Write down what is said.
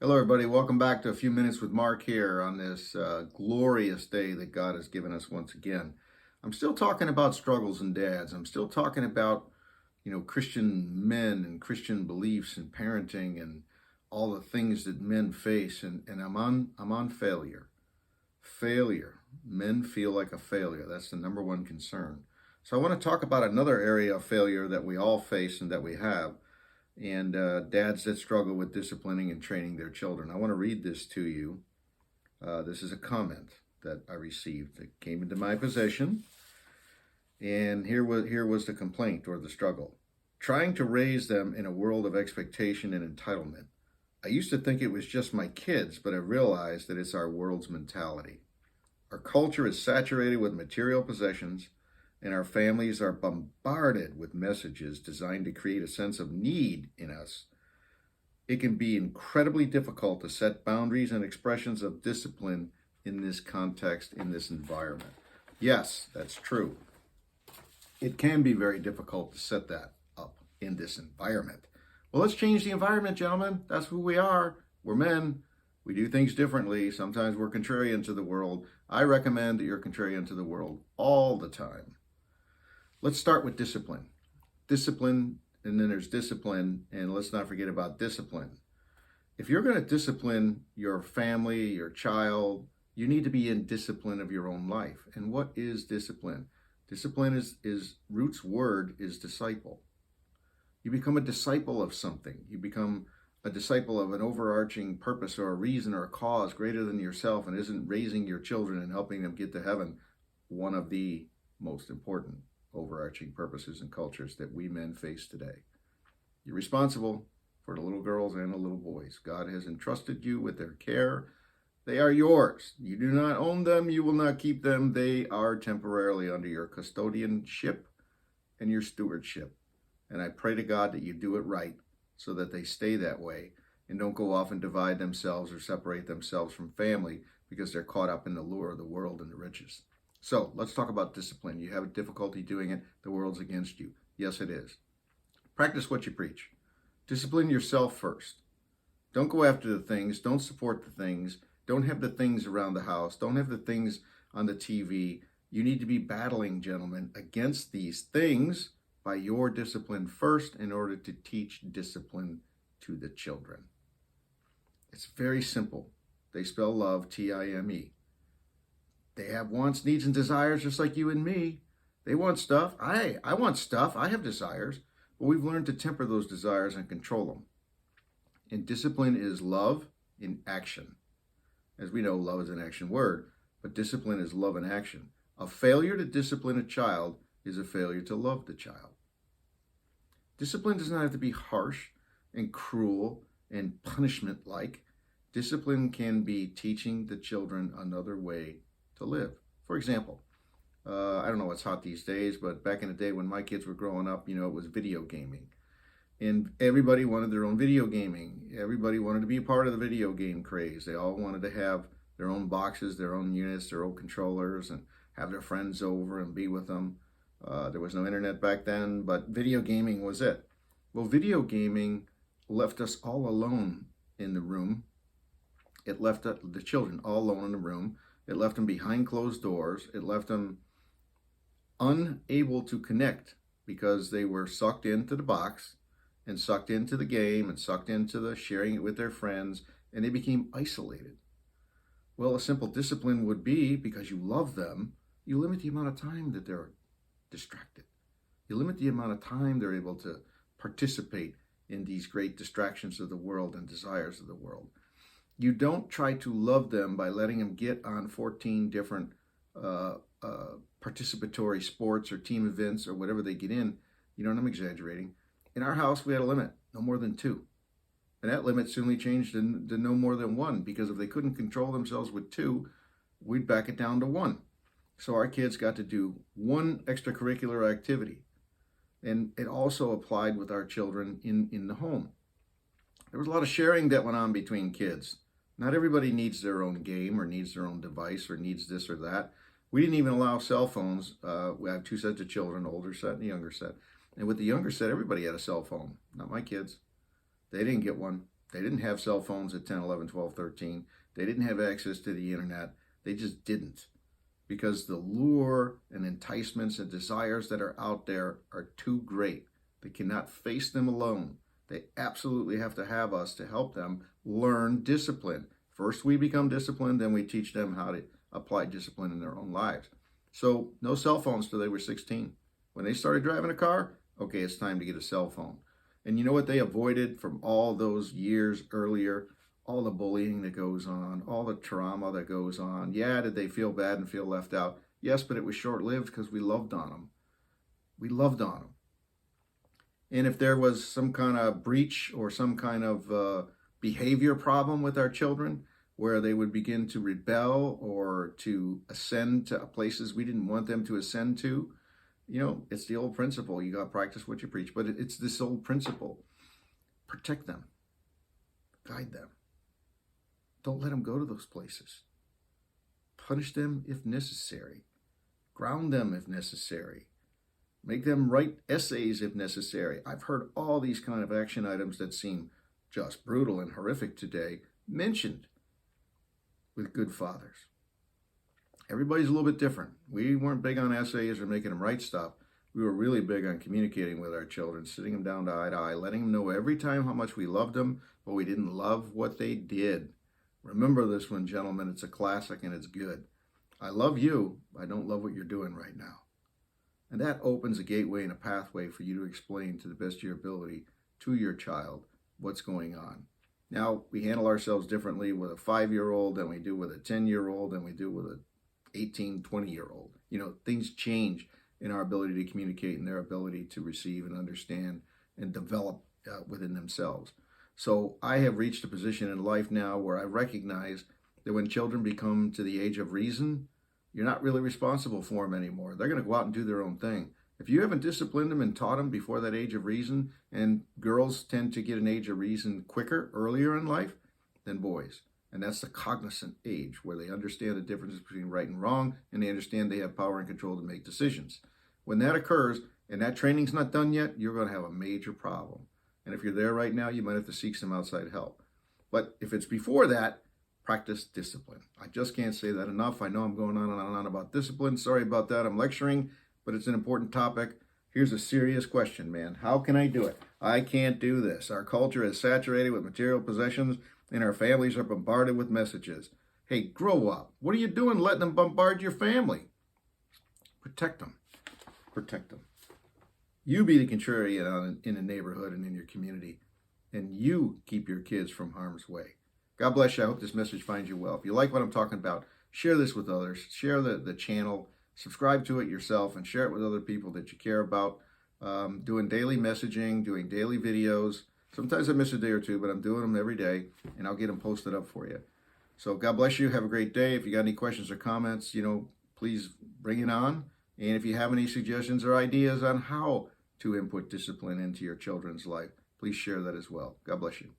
Hello, everybody. Welcome back to A Few Minutes with Mark here on this glorious day that God has given us once again. I'm still talking about struggles and dads. I'm still talking about, Christian men and Christian beliefs and parenting and all the things that men face. And I'm on failure. Failure. Men feel like a failure. That's the number one concern. So I want to talk about another area of failure that we all face and that we have, and dads that struggle with disciplining and training their children. I want to read this to you. This is a comment that I received that came into my possession, and here was the complaint or the struggle. Trying to raise them in a world of expectation and entitlement. I used to think it was just my kids, but I realized that it's our world's mentality. Our culture is saturated with material possessions, and our families are bombarded with messages designed to create a sense of need in us. It can be incredibly difficult to set boundaries and expressions of discipline in this context, in this environment. Yes, that's true. It can be very difficult to set that up in this environment. Well, let's change the environment, gentlemen. That's who we are. We're men. We do things differently. Sometimes we're contrarian to the world. I recommend that you're contrarian to the world all the time. Let's start with discipline. Discipline, and then there's discipline, and let's not forget about discipline. If you're going to discipline your family, your child, you need to be in discipline of your own life. And what is discipline? Discipline is root's word is disciple. You become a disciple of something. You become a disciple of an overarching purpose or a reason or a cause greater than yourself, and isn't raising your children and helping them get to heaven one of the most important overarching purposes and cultures that we men face today. You're responsible for the little girls and the little boys. God has entrusted you with their care. They are yours. You do not own them. You will not keep them. They are temporarily under your custodianship and your stewardship. And I pray to God that you do it right so that they stay that way and don't go off and divide themselves or separate themselves from family because they're caught up in the lure of the world and the riches. So let's talk about discipline. You have a difficulty doing it. The world's against you. Yes, it is. Practice what you preach. Discipline yourself first. Don't go after the things. Don't support the things. Don't have the things around the house. Don't have the things on the TV. You need to be battling, gentlemen, against these things by your discipline first in order to teach discipline to the children. It's very simple. They spell love, T-I-M-E. They have wants, needs, and desires just like you and me. They want stuff. I want stuff. I have desires. But we've learned to temper those desires and control them. And discipline is love in action. As we know, love is an action word, but discipline is love in action. A failure to discipline a child is a failure to love the child. Discipline does not have to be harsh and cruel and punishment-like. Discipline can be teaching the children another way to live. For example, I don't know what's hot these days, but back in the day when my kids were growing up, it was video gaming. And everybody wanted their own video gaming. Everybody wanted to be a part of the video game craze. They all wanted to have their own boxes, their own units, their own controllers, and have their friends over and be with them. There was no internet back then, but video gaming was it. Well, video gaming left us all alone in the room. It left the children all alone in the room. It left them behind closed doors. It left them unable to connect because they were sucked into the box and sucked into the game and sucked into the sharing it with their friends, and they became isolated. Well, a simple discipline would be, because you love them, you limit the amount of time that they're distracted. You limit the amount of time they're able to participate in these great distractions of the world and desires of the world. You don't try to love them by letting them get on 14 different participatory sports or team events or whatever they get in. I'm exaggerating. In our house, we had a limit, no more than 2. And that limit soon changed to no more than 1, because if they couldn't control themselves with 2, we'd back it down to 1. So our kids got to do 1 extracurricular activity. And it also applied with our children in the home. There was a lot of sharing that went on between kids. Not everybody needs their own game or needs their own device or needs this or that. We didn't even allow cell phones. We have 2 sets of children, older set and younger set. And with the younger set, everybody had a cell phone. Not my kids. They didn't get one. They didn't have cell phones at 10, 11, 12, 13. They didn't have access to the internet. They just didn't. Because the lure and enticements and desires that are out there are too great. They cannot face them alone. They absolutely have to have us to help them learn discipline. First we become disciplined, then we teach them how to apply discipline in their own lives. So no cell phones till they were 16. When they started driving a car, okay, it's time to get a cell phone. And you know what they avoided from all those years earlier? All the bullying that goes on, all the trauma that goes on. Yeah, did they feel bad and feel left out? Yes, but it was short-lived because we loved on them. We loved on them. And if there was some kind of breach or some kind of behavior problem with our children, where they would begin to rebel or to ascend to places we didn't want them to ascend to, it's the old principle. You got to practice what you preach, but it's this old principle. Protect them. Guide them. Don't let them go to those places. Punish them if necessary. Ground them if necessary. Make them write essays if necessary. I've heard all these kind of action items that seem just brutal and horrific today mentioned with good fathers. Everybody's a little bit different. We weren't big on essays or making them write stuff. We were really big on communicating with our children, sitting them down to eye, letting them know every time how much we loved them, but we didn't love what they did. Remember this one, gentlemen. It's a classic and it's good. I love you. I don't love what you're doing right now. And that opens a gateway and a pathway for you to explain to the best of your ability to your child what's going on. Now, we handle ourselves differently with a 5-year-old than we do with a 10-year-old than we do with a 18, 20-year-old. Things change in our ability to communicate and their ability to receive and understand and develop within themselves. So I have reached a position in life now where I recognize that when children become to the age of reason, you're not really responsible for them anymore. They're going to go out and do their own thing. If you haven't disciplined them and taught them before that age of reason, and girls tend to get an age of reason quicker, earlier in life than boys. And that's the cognizant age where they understand the differences between right and wrong, and they understand they have power and control to make decisions. When that occurs and that training's not done yet, you're going to have a major problem. And if you're there right now, you might have to seek some outside help. But if it's before that, practice discipline. I just can't say that enough. I know I'm going on and on about discipline. Sorry about that. I'm lecturing, but it's an important topic. Here's a serious question, man. How can I do it? I can't do this. Our culture is saturated with material possessions, and our families are bombarded with messages. Hey, grow up. What are you doing letting them bombard your family? Protect them. Protect them. You be the contrarian in the neighborhood and in your community, and you keep your kids from harm's way. God bless you. I hope this message finds you well. If you like what I'm talking about, share this with others. Share the channel. Subscribe to it yourself and share it with other people that you care about. Doing daily messaging, doing daily videos. Sometimes I miss a day or two, but I'm doing them every day, and I'll get them posted up for you. So God bless you. Have a great day. If you got any questions or comments, please bring it on. And if you have any suggestions or ideas on how to input discipline into your children's life, please share that as well. God bless you.